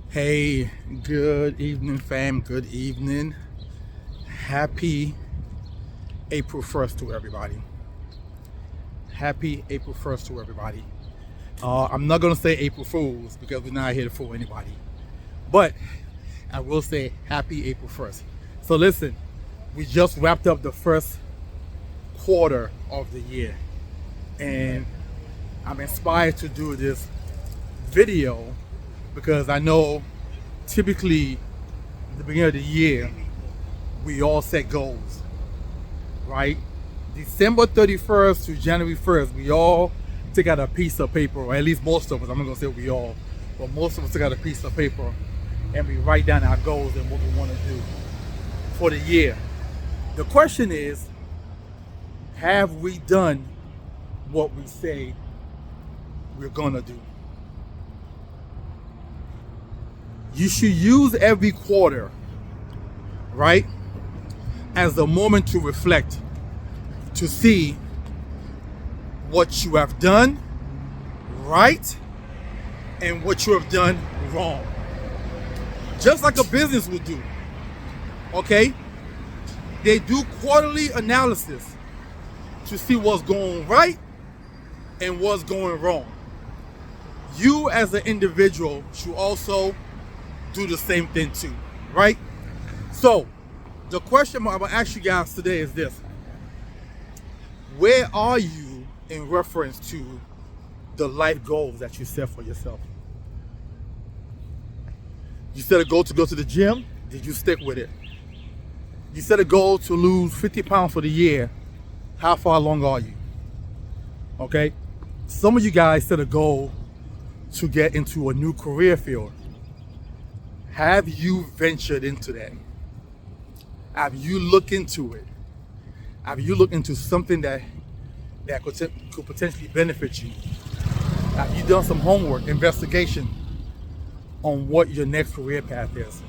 Hey, good evening, fam. Good evening. Happy April 1st to everybody. Happy April 1st to everybody. I'm not going to say April Fools because we're not here to fool anybody. But I will say happy April 1st. So listen, we just wrapped up the first quarter of the year. And I'm inspired to do this video because I know typically at the beginning of the year, we all set goals, right? December 31st to January 1st, we all take out a piece of paper, or at least most of us, I'm not gonna say we all, but most of us take out a piece of paper and we write down our goals and what we wanna do for the year. The question is, have we done what we say we're gonna do? You should use every quarter, right, as a moment to reflect, to see what you have done right and what you have done wrong. Just like a business would do, okay? They do quarterly analysis to see what's going right and what's going wrong. You as an individual should also do the same thing too, right? So, the question I'm gonna ask you guys today is this. Where are you in reference to the life goals that you set for yourself? You set a goal to go to the gym. Did you stick with it? You set a goal to lose 50 pounds for the year. How far along are you? Okay? Some of you guys set a goal to get into a new career field. Have you ventured into that? Have you looked into it? Have you looked into something that could potentially benefit you? Have you done some homework, investigation on what your next career path is?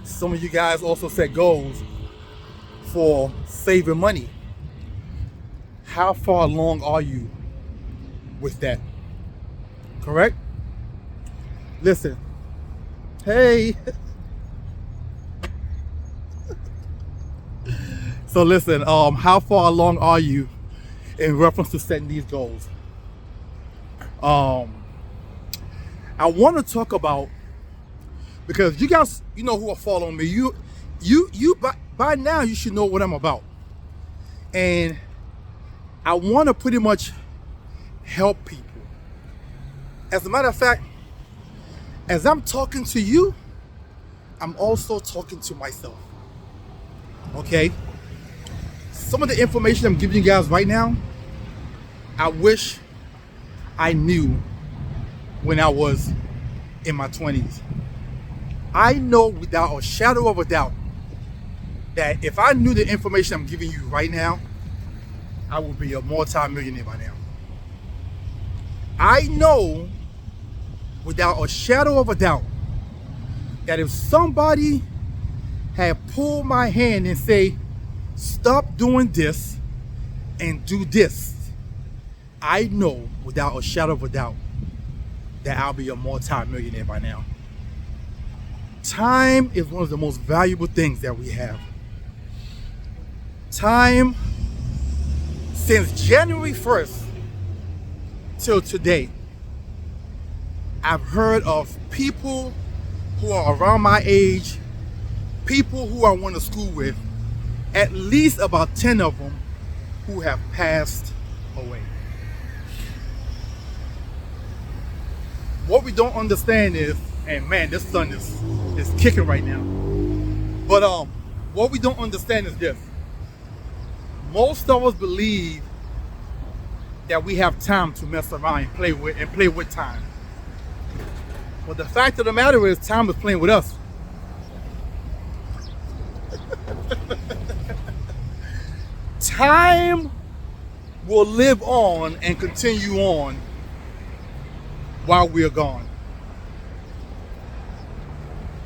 Some of you guys also set goals for saving money. How far along are you with that? Correct? Listen. Hey. So listen, how far along are you in reference to setting these goals? I want to talk about, because you guys, you know who are following me. You by now you should know what I'm about, and I want to pretty much help people. As a matter of fact, as I'm talking to you, I'm also talking to myself. Okay? Some of the information I'm giving you guys right now, I wish I knew when I was in my 20s. I know without a shadow of a doubt that if I knew the information I'm giving you right now, I would be a multi-millionaire by now. I know without a shadow of a doubt that if somebody had pulled my hand and say, stop doing this and do this, I know without a shadow of a doubt that I'll be a multi-millionaire by now. Time is one of the most valuable things that we have. Time, since January 1st till today, I've heard of people who are around my age, people who I went to school with, at least about 10 of them who have passed away. What we don't understand is, and man, this sun is kicking right now. But what we don't understand is this. Most of us believe that we have time to mess around and play with time. But the fact of the matter is, time is playing with us. Time will live on and continue on while we're gone.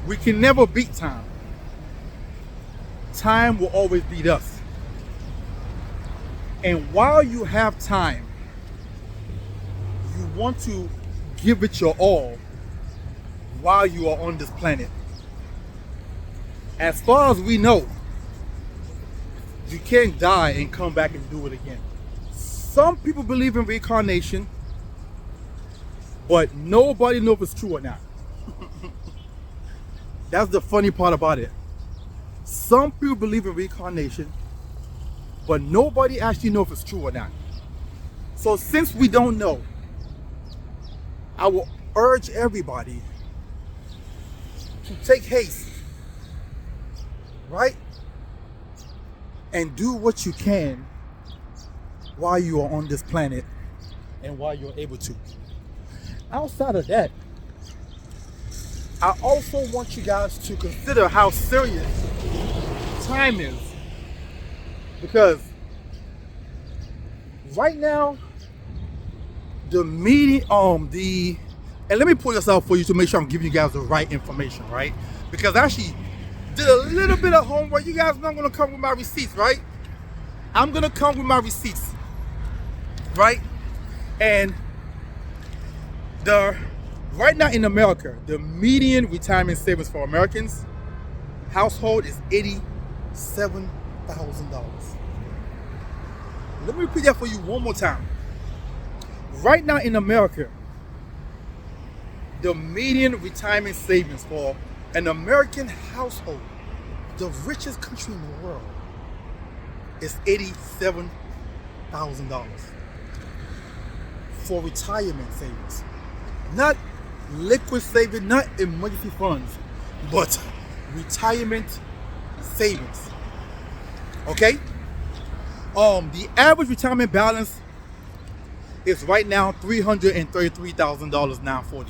We can never beat time. Time will always beat us. And while you have time, you want to give it your all while you are on this planet. As far as we know, you can't die and come back and do it again. Some people believe in reincarnation, but nobody knows if it's true or not. That's the funny part about it. Some people believe in reincarnation, but nobody actually knows if it's true or not. So since we don't know, I will urge everybody to take haste, right? And do what you can while you are on this planet and while you're able to. Outside of that, I also want you guys to consider how serious time is. Because right now, and let me pull this out for you to make sure I'm giving you guys the right information, right? Because I actually did a little bit of homework. You guys know I'm gonna come with my receipts, right? I'm gonna come with my receipts, right? And right now in America, the median retirement savings for Americans household is $87,000. Let me repeat that for you one more time. Right now in America, the median retirement savings for an American household, the richest country in the world, is $87,000 for retirement savings. Not liquid savings, not emergency funds, but retirement savings. Okay? The average retirement balance is right now $333,000 $940.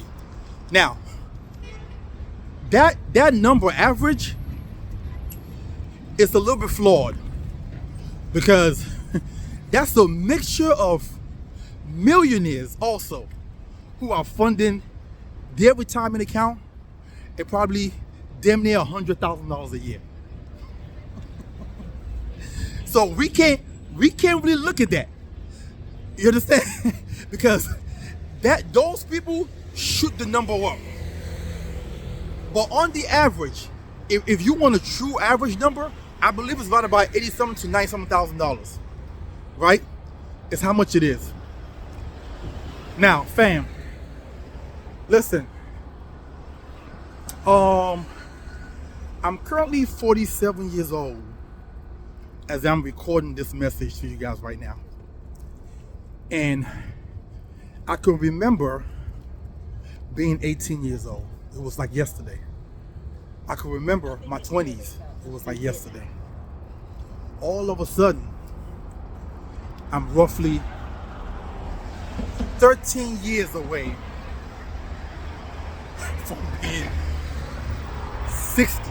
Now, that number average is a little bit flawed because that's a mixture of millionaires also who are funding their retirement account at probably damn near $100,000 a year. So we can't really look at that. You understand? Because those people shoot the number up. But on the average, if you want a true average number, I believe it's about $87,000 to $97,000. Right? It's how much it is. Now, fam, listen. I'm currently 47 years old as I'm recording this message to you guys right now. And I can remember being 18 years old. It was like yesterday. I can remember my 20s. It was like yesterday. All of a sudden, I'm roughly 13 years away from being 60.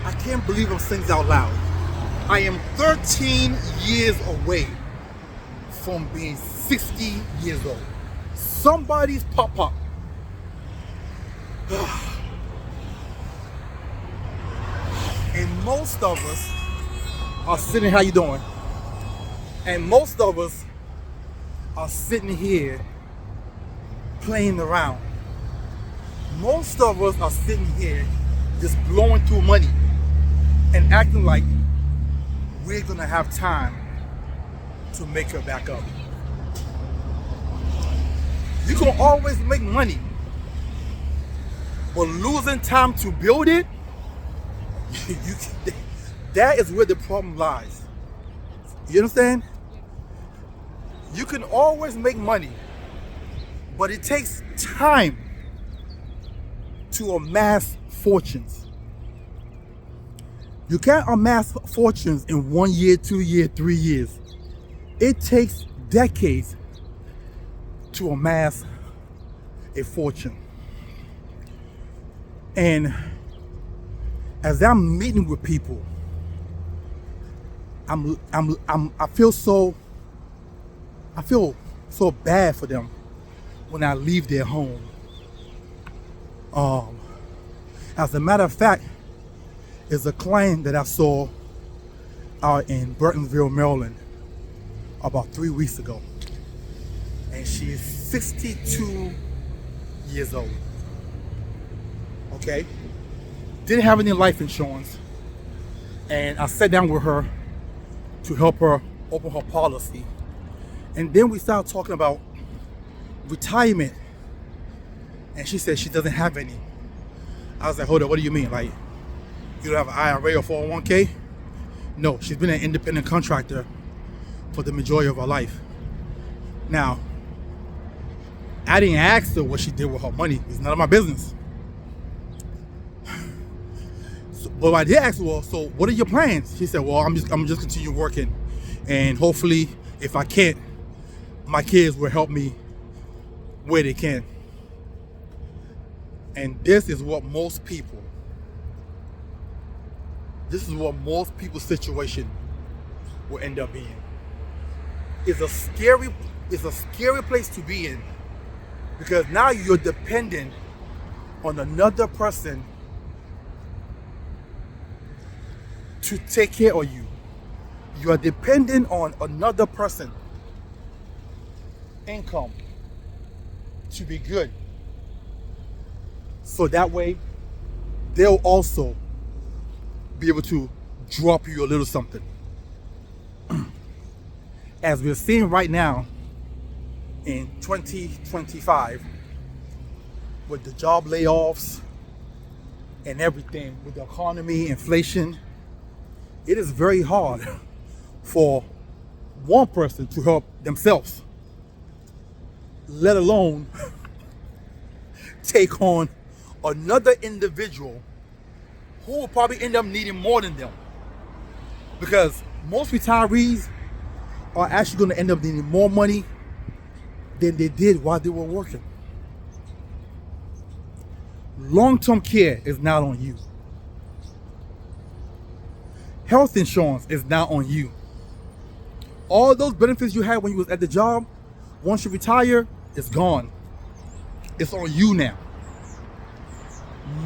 I can't believe I'm saying this out loud. I am 13 years away from being 60 years old. Somebody's pop. And most of us are sitting, how you doing? And most of us are sitting here playing around. Most of us are sitting here just blowing through money and acting like we're gonna have time to make it back up. You can always make money, but losing time to build it, that is where the problem lies. You understand? You can always make money, but it takes time to amass fortunes. You can't amass fortunes in 1 year, 2 years, 3 years. It takes decades to amass a fortune. And as I'm meeting with people, I feel so bad for them when I leave their home. As a matter of fact, there's a client that I saw out in Burtonville, Maryland, about 3 weeks ago, and she is 62 years old. okay? Didn't have any life insurance. And I sat down with her to help her open her policy. And then we started talking about retirement. And she said she doesn't have any. I was like, hold up, what do you mean? Like, you don't have an IRA or 401k? No, she's been an independent contractor for the majority of her life. Now, I didn't ask her what she did with her money. It's none of my business. But I did ask her, well, so what are your plans? She said, well, I'm just continue working. And hopefully, if I can't, my kids will help me where they can. And this is what most people's situation will end up being. It's a scary place to be in, because now you're dependent on another person to take care of you. You are dependent on another person's income to be good. So that way, they'll also be able to drop you a little something. As we're seeing right now in 2025, with the job layoffs and everything, with the economy, inflation, it is very hard for one person to help themselves, let alone take on another individual who will probably end up needing more than them. Because most retirees are actually going to end up needing more money than they did while they were working. Long-term care is not on you. Health insurance is not on you. All those benefits you had when you was at the job, once you retire, it's gone. It's on you now.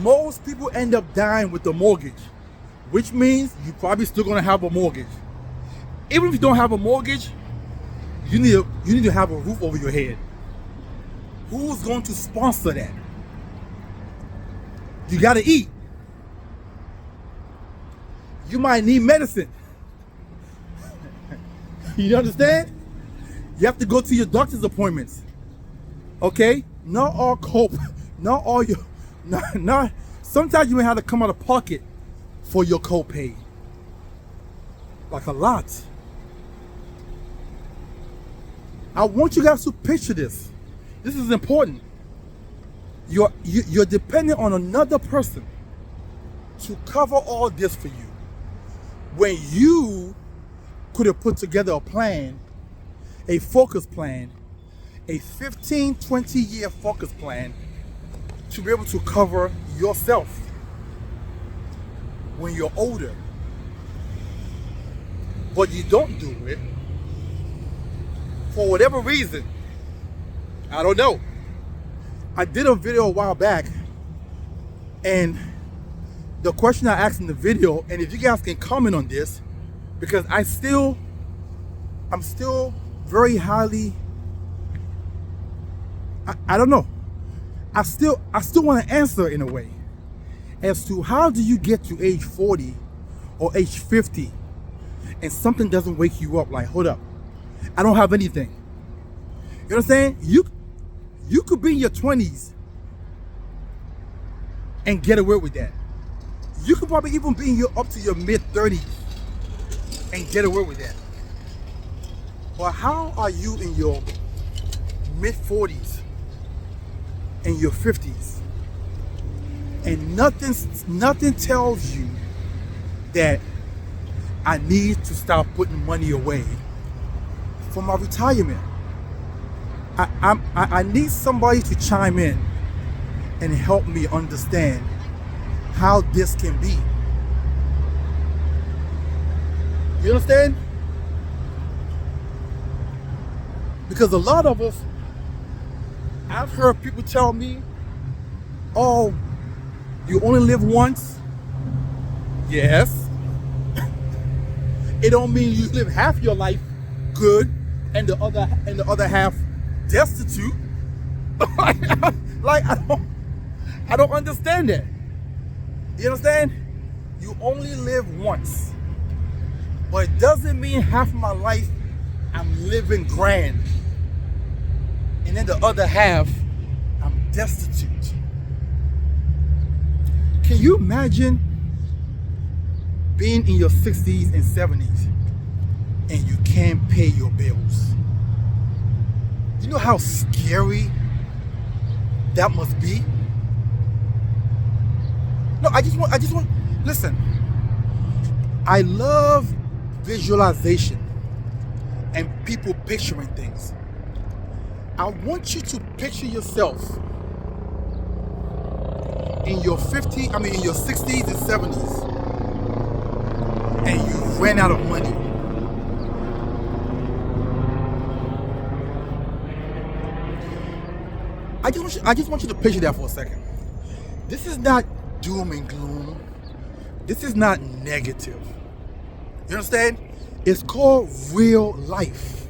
Most people end up dying with a mortgage, which means you're probably still going to have a mortgage. Even if you don't have a mortgage, you need to have a roof over your head. Who's going to sponsor that? You got to eat. You might need medicine. You understand? You have to go to your doctor's appointments. Okay? Not sometimes you may have to come out of pocket for your copay. Like a lot. I want you guys to picture this. This is important. You're dependent on another person to cover all this for you, when you could have put together a plan, a focus plan, a 15, 20-year focus plan to be able to cover yourself when you're older. But you don't do it for whatever reason. I don't know. I did a video a while back, and the question I asked in the video, and if you guys can comment on this, because I'm still very highly, I don't know. I still want to answer in a way as to how do you get to age 40 or age 50 and something doesn't wake you up, like, hold up, I don't have anything. You know what I'm saying? You could be in your 20s and get away with that. You could probably even be up to your mid-30s and get away with that. But how are you in your mid-40s and your 50s and nothing tells you that I need to start putting money away for my retirement? I need somebody to chime in and help me understand how this can be. You understand? Because a lot of us, I've heard people tell me, oh, you only live once. Yes. It don't mean you live half your life good and the other half destitute. Like I don't understand that. You understand? You only live once. But it doesn't mean half of my life I'm living grand. And then the other half, I'm destitute. Can you imagine being in your 60s and 70s and you can't pay your bills? You know how scary that must be? No, I just want, listen, I love visualization and people picturing things. I want you to picture yourself in your 60s and 70s, and you ran out of money. I just want you to picture that for a second. This is not doom and gloom. This is not negative. You understand? It's called real life.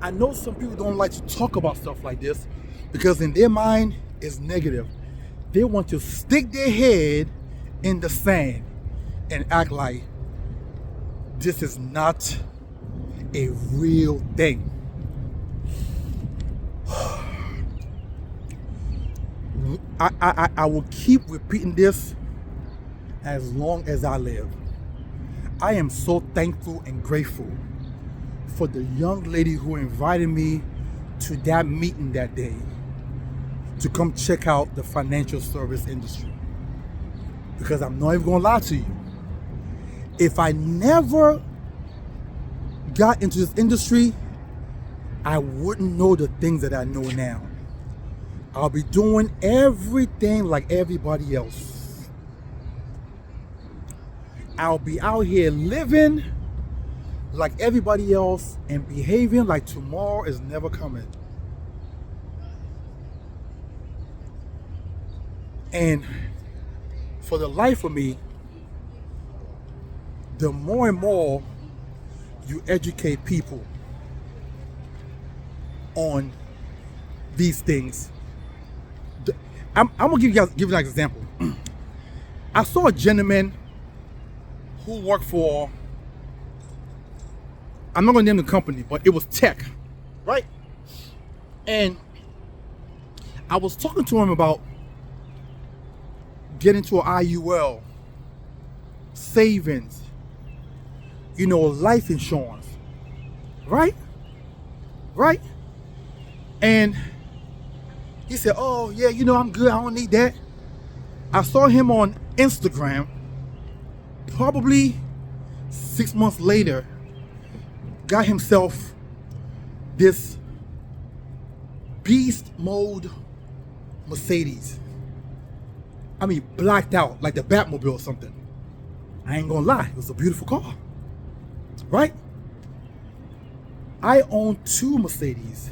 I know some people don't like to talk about stuff like this because in their mind it's negative. They want to stick their head in the sand and act like this is not a real thing. I will keep repeating this as long as I live. I am so thankful and grateful for the young lady who invited me to that meeting that day to come check out the financial service industry. Because I'm not even gonna lie to you. If I never got into this industry, I wouldn't know the things that I know now. I'll be doing everything like everybody else. I'll be out here living like everybody else and behaving like tomorrow is never coming. And for the life of me, the more and more you educate people on these things, I'm gonna give you an example. I saw a gentleman who worked for, I'm not gonna name the company, but it was tech, right? And I was talking to him about getting to an IUL, savings, life insurance, right? Right? And he said, oh yeah, I'm good, I don't need that. I saw him on Instagram, probably 6 months later, got himself this beast mode Mercedes. I mean, blacked out like the Batmobile or something. I ain't gonna lie, it was a beautiful car, right? I own 2 Mercedes,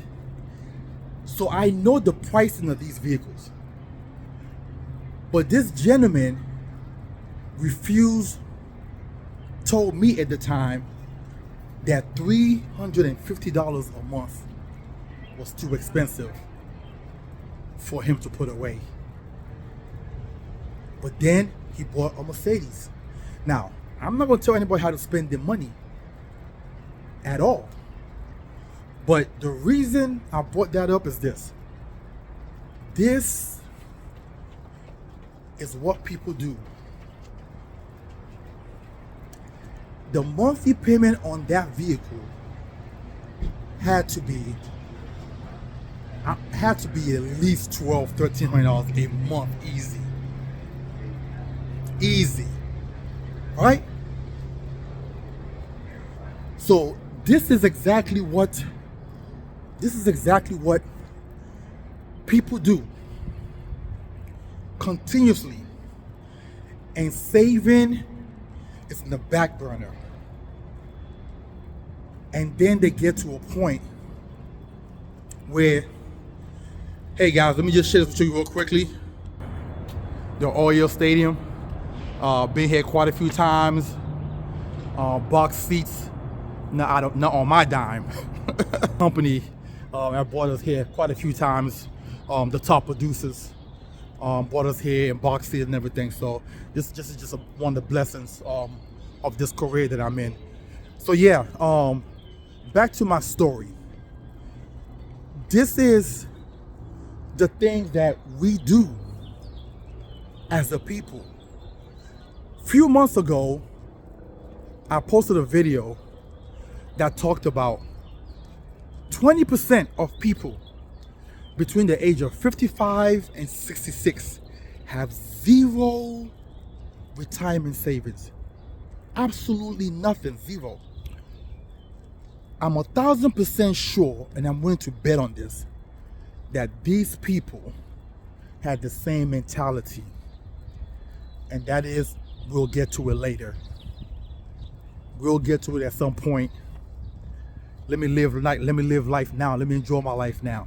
so I know the pricing of these vehicles. But this gentleman told me at the time that $350 a month was too expensive for him to put away. But then he bought a Mercedes. Now, I'm not going to tell anybody how to spend their money at all. But the reason I brought that up is this. This is what people do. The monthly payment on that vehicle had to be at least $1,200, $1,300 a month, easy, right? So this is exactly what people do continuously, and saving is in the back burner. And then they get to a point where, hey guys, let me just share this with you real quickly. The Oriole Stadium, been here quite a few times. Box seats, not on my dime. Company, I brought us here quite a few times. The top producers, brought us here and boxed it and everything. So this is just one of the blessings of this career that I'm in. So yeah, back to my story. This is the things that we do as a people. Few months ago, I posted a video that talked about 20% of people between the age of 55 and 66 have zero retirement savings. Absolutely nothing, zero. I'm 1,000% sure, and I'm willing to bet on this, that these people had the same mentality. And that is, we'll get to it later. We'll get to it at some point. Let me live life now. Let me enjoy my life now.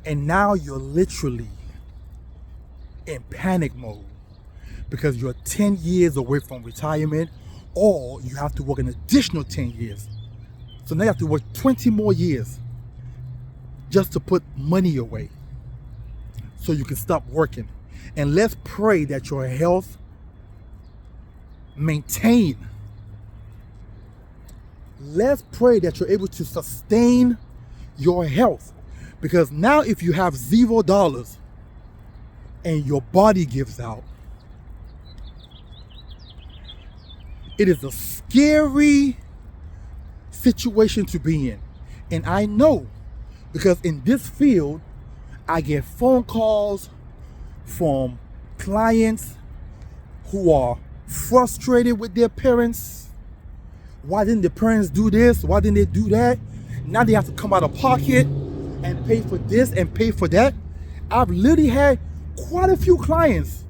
And now you're literally in panic mode because you're 10 years away from retirement, or you have to work an additional 10 years. So now you have to work 20 more years just to put money away so you can stop working. And let's pray that your health maintain. Let's pray that you're able to sustain your health. Because now if you have $0 and your body gives out, it is a scary situation to be in. And I know, because in this field, I get phone calls from clients who are frustrated with their parents. Why didn't the parents do this? Why didn't they do that? Now they have to come out of pocket and pay for this and pay for that. I've literally had quite a few clients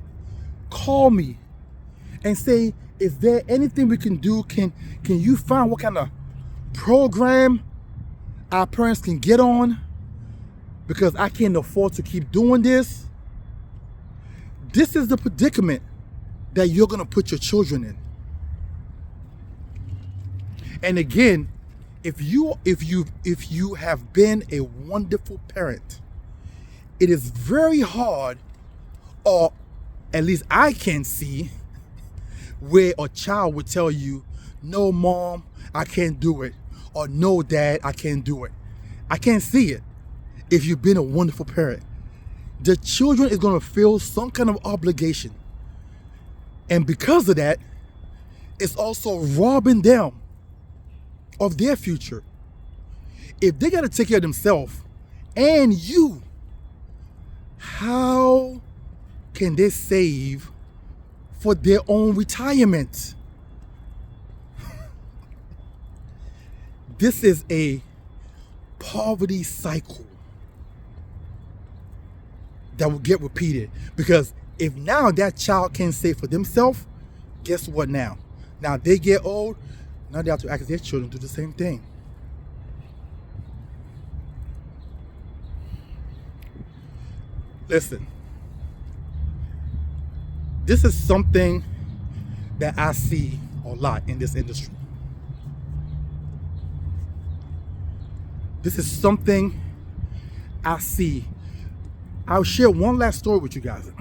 call me and say, is there anything we can do? Can you find what kind of program our parents can get on? Because I can't afford to keep doing this. This is the predicament that you're gonna put your children in. And again, if you have been a wonderful parent, it is very hard, or at least I can see, where a child would tell you, no mom, I can't do it, or no dad, I can't do it. I can't see it. If you've been a wonderful parent, the children is going to feel some kind of obligation. And because of that, it's also robbing them of their future. If they got to take care of themselves and you, how can they save for their own retirement? This is a poverty cycle that will get repeated, because if now that child can save for themselves, guess what now? Now they get old, now they have to ask their children to do the same thing. Listen, this is something that I see a lot in this industry. This is something I see. I'll share one last story with you guys.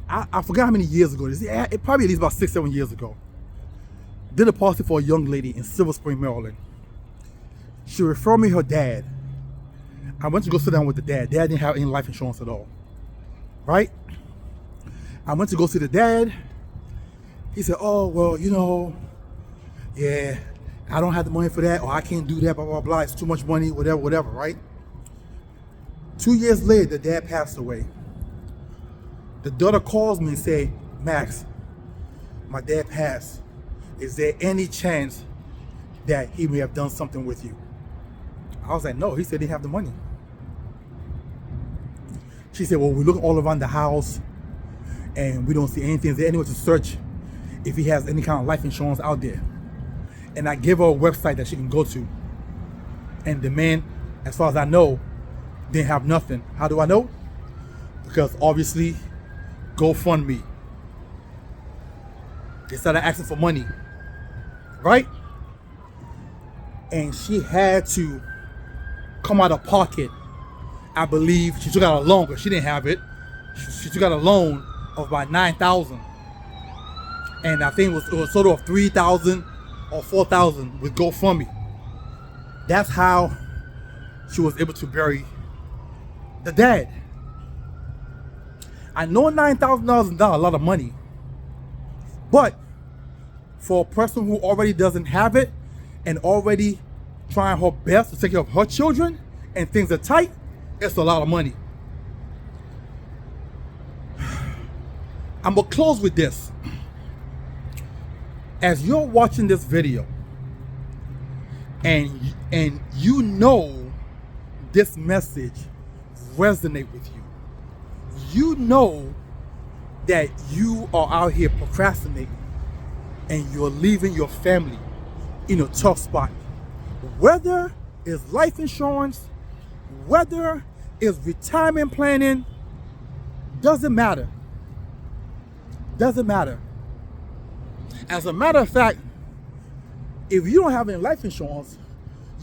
I forgot how many years ago. It probably at least about 6-7 years ago. Did a policy for a young lady in Silver Spring, Maryland. She referred me her dad. I went to go sit down with the dad. Dad didn't have any life insurance at all. Right? I went to go see the dad. He said, oh, well, yeah, I don't have the money for that, or I can't do that, blah, blah, blah. It's too much money, whatever, right? 2 years later, the dad passed away. The daughter calls me and say, Max, my dad passed. Is there any chance that he may have done something with you? I was like, no, he said he didn't have the money. She said, well, we look all around the house and we don't see anything. Is there anywhere to search if he has any kind of life insurance out there? And I gave her a website that she can go to. And the man, as far as I know, didn't have nothing. How do I know? Because obviously, GoFundMe. They started asking for money, right? And she had to come out of pocket I believe she took out a loan, but she didn't have it. She took out a loan of about $9,000, and I think it was sort of $3,000 or $4,000 with GoFundMe. That's how she was able to bury the dad. I know $9,000 is not a lot of money, but for a person who already doesn't have it and already trying her best to take care of her children and things are tight, it's a lot of money. I'm gonna close with this. As you're watching this video and you know this message resonate with you, you know that you are out here procrastinating and you're leaving your family in a tough spot. Whether it's life insurance, whether it's retirement planning, doesn't matter. Doesn't matter. As a matter of fact, if you don't have any life insurance,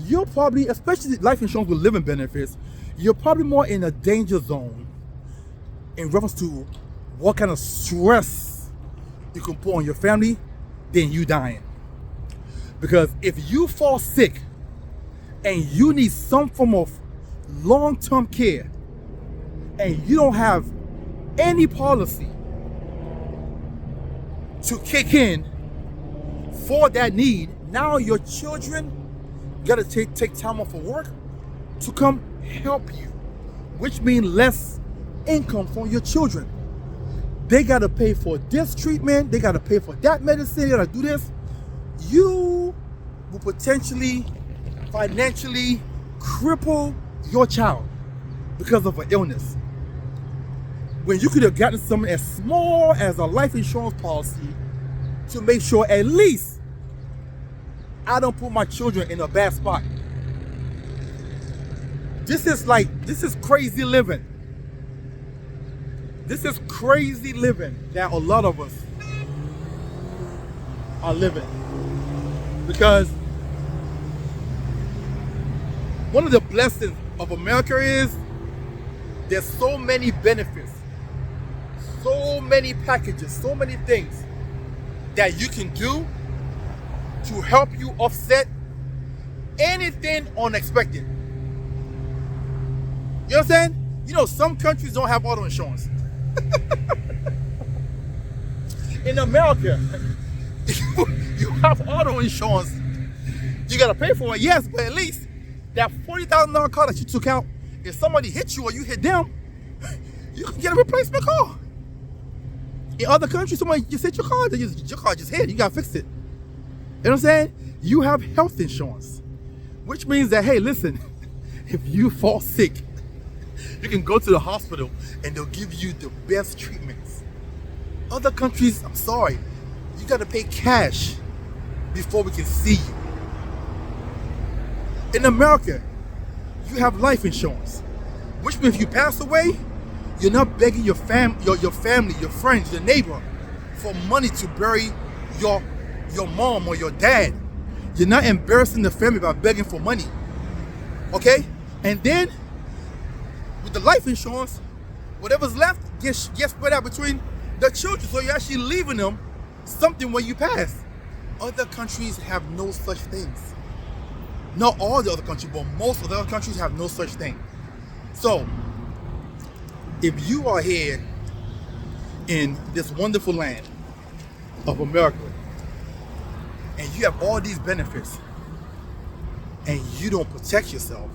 you're probably, especially life insurance with living benefits, you're probably more in a danger zone in reference to what kind of stress you can put on your family than you dying. Because if you fall sick and you need some form of long-term care and you don't have any policy to kick in for that need, now your children gotta take time off of work to come help you, which means less income from your children. They gotta pay for this treatment, they gotta pay for that medicine, they gotta do this. You will potentially financially cripple your child because of an illness, when you could have gotten something as small as a life insurance policy to make sure at least I don't put my children in a bad spot. This is crazy living. This is crazy living that a lot of us are living. Because one of the blessings of America is there's so many benefits, so many packages, so many things that you can do to help you offset anything unexpected. You understand? You know, some countries don't have auto insurance. In America, you have auto insurance. You gotta pay for it, yes, but at least that $40,000 car that you took out, if somebody hits you or you hit them, you can get a replacement car. In other countries, somebody just hit your car, your car just hit, you gotta fix it. You know what I'm saying? You have health insurance, which means that, hey, listen, if you fall sick, you can go to the hospital and they'll give you the best treatments. Other countries, I'm sorry, you gotta pay cash before we can see you. In America, you have life insurance, which means if you pass away, you're not begging your family, your friends, your neighbor for money to bury your mom or your dad. You're not embarrassing the family by begging for money. Okay? And then with the life insurance, whatever's left gets spread out between the children. So you're actually leaving them something when you pass. Other countries have no such things. Not all the other countries, but most of the other countries have no such thing. So if you are here in this wonderful land of America and you have all these benefits and you don't protect yourself,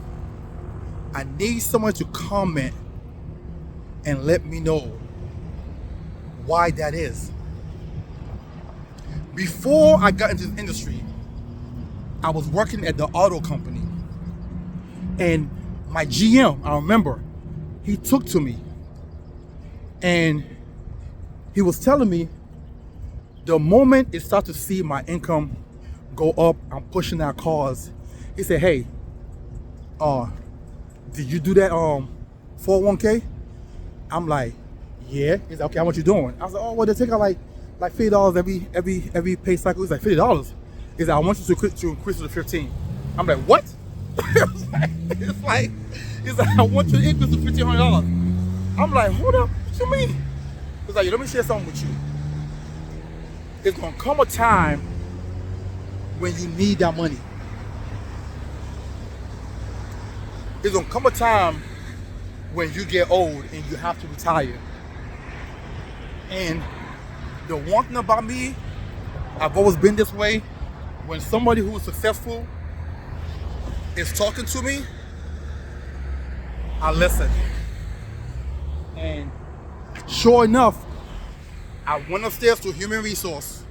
I need someone to comment and let me know why that is. Before I got into this industry, I was working at the auto company, and my GM, I remember, he took to me and he was telling me the moment it started to see my income go up, I'm pushing out cars, he said, hey, did you do that 401k? I'm like, yeah. He's like, okay, how much you doing? I was like, oh, well, they take out like $50 every pay cycle. He's like, $50? He's like, I want you to increase it to 15. I'm like, what? it's like, he's like, I want you to increase to $1,500. I'm like, hold up, what you mean? He's like, let me share something with you. It's gonna come a time when you need that money. It's gonna come a time when you get old and you have to retire. And the one thing about me, I've always been this way. When somebody who is successful is talking to me, I listen. And sure enough, I went upstairs to human resource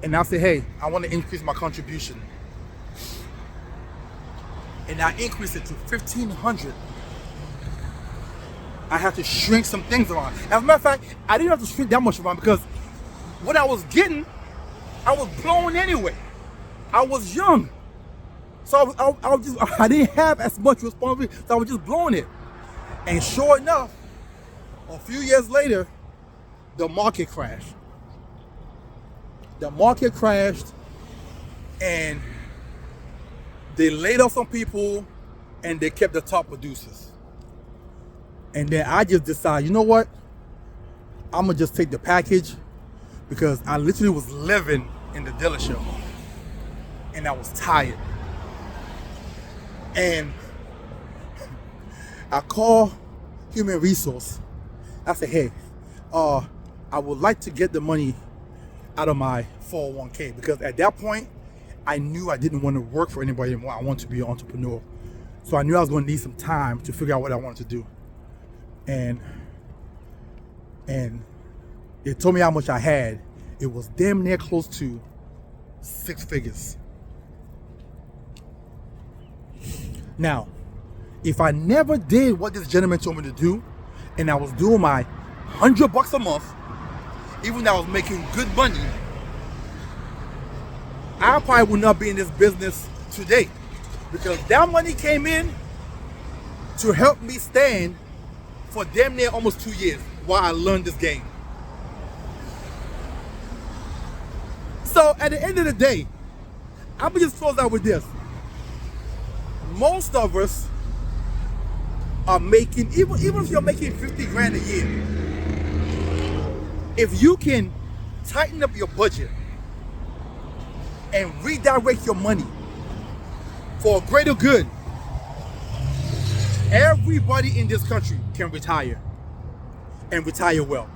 and I said, hey, I want to increase my contribution. And I increased it to $1,500. I had to shrink some things around. As a matter of fact, I didn't have to shrink that much around because what I was getting, I was blowing anyway. I was young. So I didn't have as much responsibility, so I was just blowing it. And sure enough, a few years later, the market crashed. The market crashed and they laid off some people and they kept the top producers. And then I just decided, you know what? I'm gonna just take the package because I literally was living in the dealership and I was tired. And I called human resource. I said, hey, I would like to get the money out of my 401k because at that point, I knew I didn't want to work for anybody anymore. I wanted to be an entrepreneur. So I knew I was going to need some time to figure out what I wanted to do. And they told me how much I had. It was damn near close to 6 figures. Now, if I never did what this gentleman told me to do, and I was doing my $100 a month, even though I was making good money, I probably would not be in this business today because that money came in to help me stand for damn near almost 2 years while I learned this game. So at the end of the day, I'm gonna just close out with this. Most of us are making, even if you're making 50 grand a year, if you can tighten up your budget and redirect your money for a greater good, everybody in this country can retire and retire well.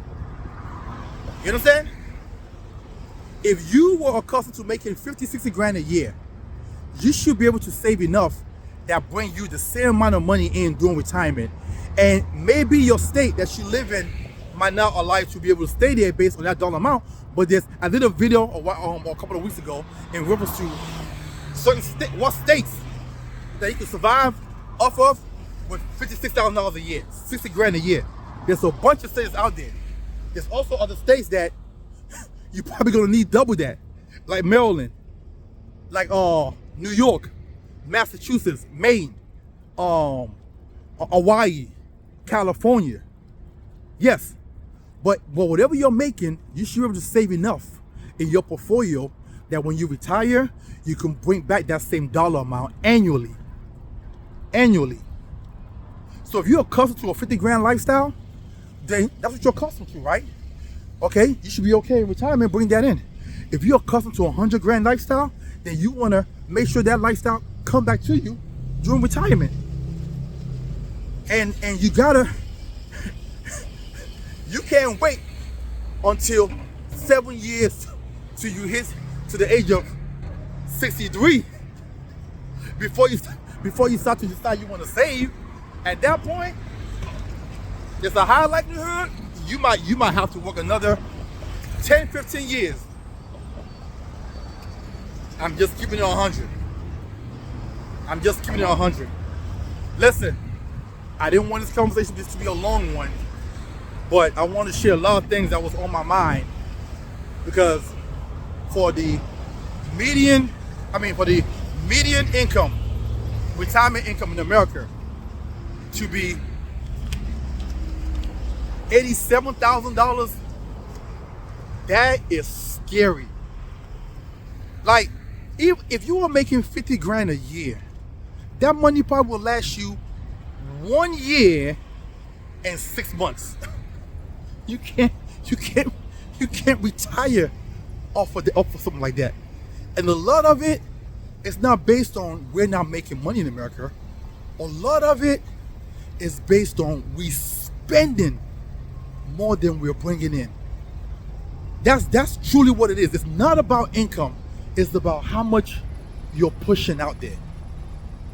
You understand? If you were accustomed to making 50, 60 grand a year, you should be able to save enough that bring you the same amount of money in during retirement. And maybe your state that you live in might not allow you to be able to stay there based on that dollar amount. But I did a video a couple of weeks ago in reference to certain what states that you can survive off of with $56,000 a year, 60 grand a year. There's a bunch of states out there. There's also other states that you're probably gonna need double that, like Maryland, like New York, Massachusetts, Maine, Hawaii, California. Yes, but whatever you're making, you should be able to save enough in your portfolio that when you retire, you can bring back that same dollar amount annually. So if you're accustomed to a 50 grand lifestyle, then that's what you're accustomed to, right? Okay, you should be okay in retirement, bring that in. If you're accustomed to a 100 grand lifestyle, then you wanna make sure that lifestyle come back to you during retirement. And you can't wait until 7 years till you hit to the age of 63 before you start to decide you want to save. At that point, there's a high likelihood you might have to work another 10, 15 years. I'm just keeping it 100. I'm just keeping it 100. Listen, I didn't want this conversation just to be a long one, but I want to share a lot of things that was on my mind because for the median income, retirement income in America to be $87,000, that is scary. Like, if you were making 50 grand a year, that money probably will last you 1 year and 6 months. You can't retire off of something like that. And a lot of it is not based on we're not making money in America. A lot of it is based on we spending more than we're bringing in. That's truly what it is. It's not about income. It's about how much you're pushing out there.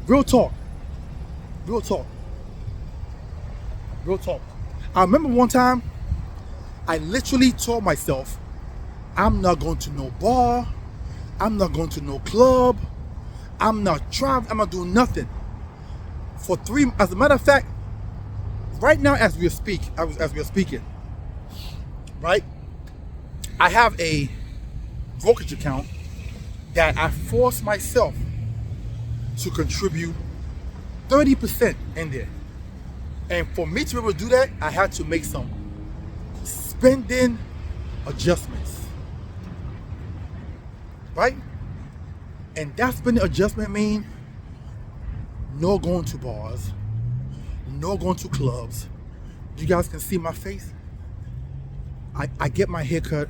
Real talk. Real talk. Real talk. I remember one time, I literally told myself, I'm not going to no bar. I'm not going to no club. I'm not traveling. I'm not doing nothing. For 3, as a matter of fact, right now as we speak, as we are speaking, right? I have a brokerage account that I forced myself to contribute 30% in there. And for me to be able to do that, I had to make some spending adjustments. Right? And that spending adjustment means no going to bars, no going to clubs. You guys can see my face. I get my hair cut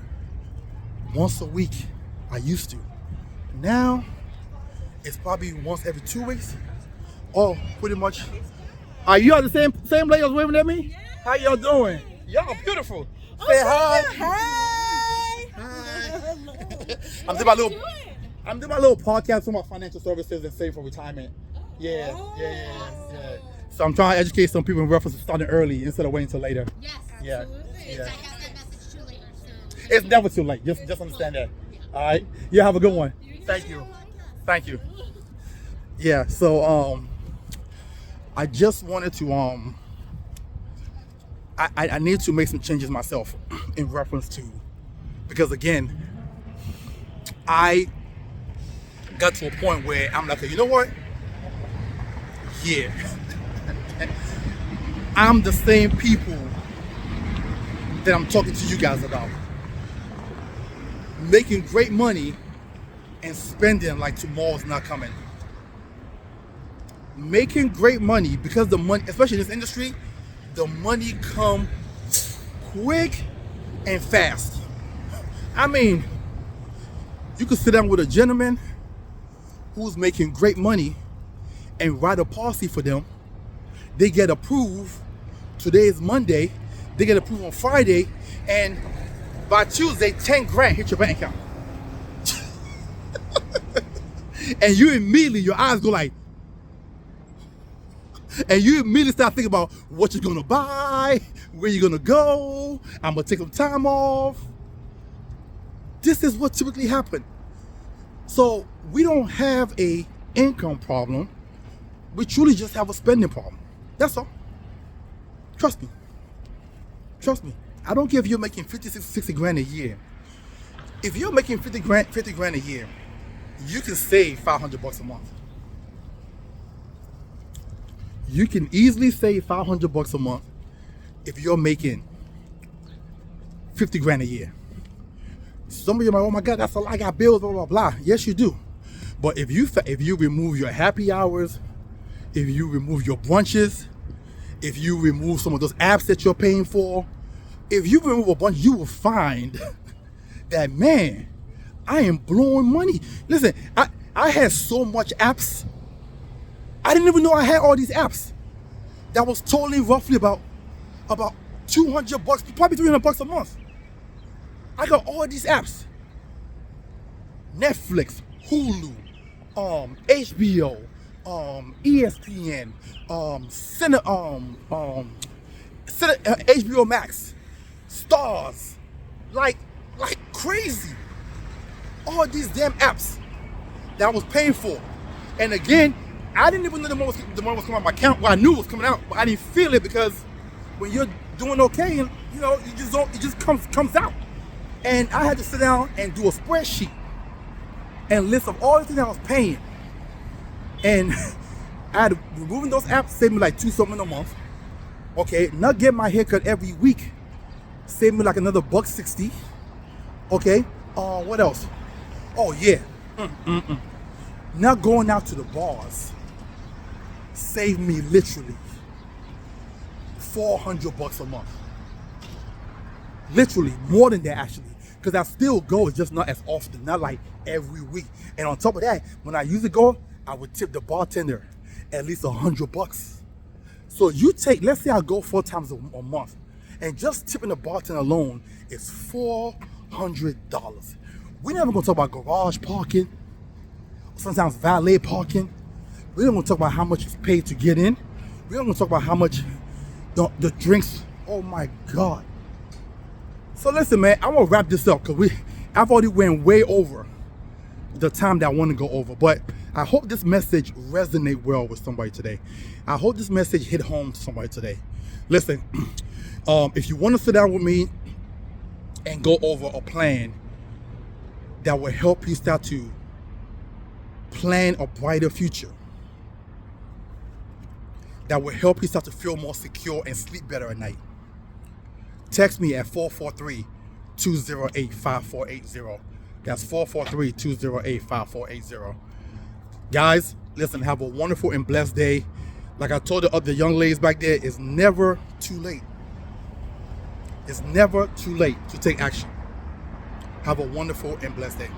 once a week. I used to. Now, it's probably once every 2 weeks. Oh, pretty much. Are you all the same ladies waving at me? Yeah. How y'all doing? Y'all beautiful. Say hi. Hi. Hi. I'm doing my little podcast for my financial services and save for retirement. Yeah. So I'm trying to educate some people in reference to starting early instead of waiting until later. Yes, Yeah. absolutely. Yeah. I guess that message too late or soon. It's never too late. Just understand that. All right. You have a good one. Thank you. Thank you. Yeah. So I just wanted to I need to make some changes myself in reference to, because again, I got to a point where I'm like, you know what? Yeah. I'm the same people that I'm talking to you guys about. Making great money and spending like tomorrow's not coming. Making great money, because the money, especially in this industry, the money come quick and fast. I mean, you could sit down with a gentleman who's making great money and write a policy for them. They get approved. Today is Monday. They get approved on Friday, and by Tuesday, 10 grand hit your bank account. And you immediately, your eyes go like, and you immediately start thinking about what you're gonna buy, where you're gonna go. I'm gonna take some time off. This is what typically happens. So we don't have a income problem. We truly just have a spending problem. That's all. Trust me. Trust me. I don't care if you're making 50, 60 grand a year. If you're making 50 grand a year, you can save $500 a month. You can easily save $500 a month if you're making 50 grand a year. Some of you are like, oh my God, that's a lot. I got bills, blah, blah, blah. Yes, you do. But if you remove your happy hours, if you remove your brunches, if you remove some of those apps that you're paying for, if you remove a bunch, you will find that, man, I am blowing money. Listen, I had so much apps. I didn't even know I had all these apps. That was totally roughly about $200, probably $300 a month. I got all these apps. Netflix, Hulu, HBO, ESPN, HBO Max, Stars, like crazy. All these damn apps that I was paying for. And again, I didn't even know the money was coming out of my account. Well, I knew it was coming out, but I didn't feel it, because when you're doing okay, and it just comes out. And I had to sit down and do a spreadsheet and list of all the things I was paying. And I had to, removing those apps saved me like $2 something a month. Okay, not getting my haircut every week saved me like another $160. Okay, what else? Oh yeah, not going out to the bars. saved me literally $400 a month. Literally more than that actually, because I still go, it's just not as often, not like every week. And on top of that, when I usually go, I would tip the bartender at least $100. So you take, let's say I go 4 times a month, and just tipping the bartender alone is $400. We're never gonna talk about garage parking, sometimes valet parking. We're not gonna talk about how much is paid to get in. We're not gonna talk about how much the drinks. Oh my God. So listen, man, I'm gonna wrap this up because I've already went way over the time that I want to go over. But I hope this message resonate well with somebody today. I hope this message hit home to somebody today. Listen, if you want to sit down with me and go over a plan that will help you start to plan a brighter future, that will help you start to feel more secure and sleep better at night, text me at 443-208-5480. That's 443-208-5480. Guys, listen, have a wonderful and blessed day. Like I told the other young ladies back there, it's never too late. It's never too late to take action. Have a wonderful and blessed day.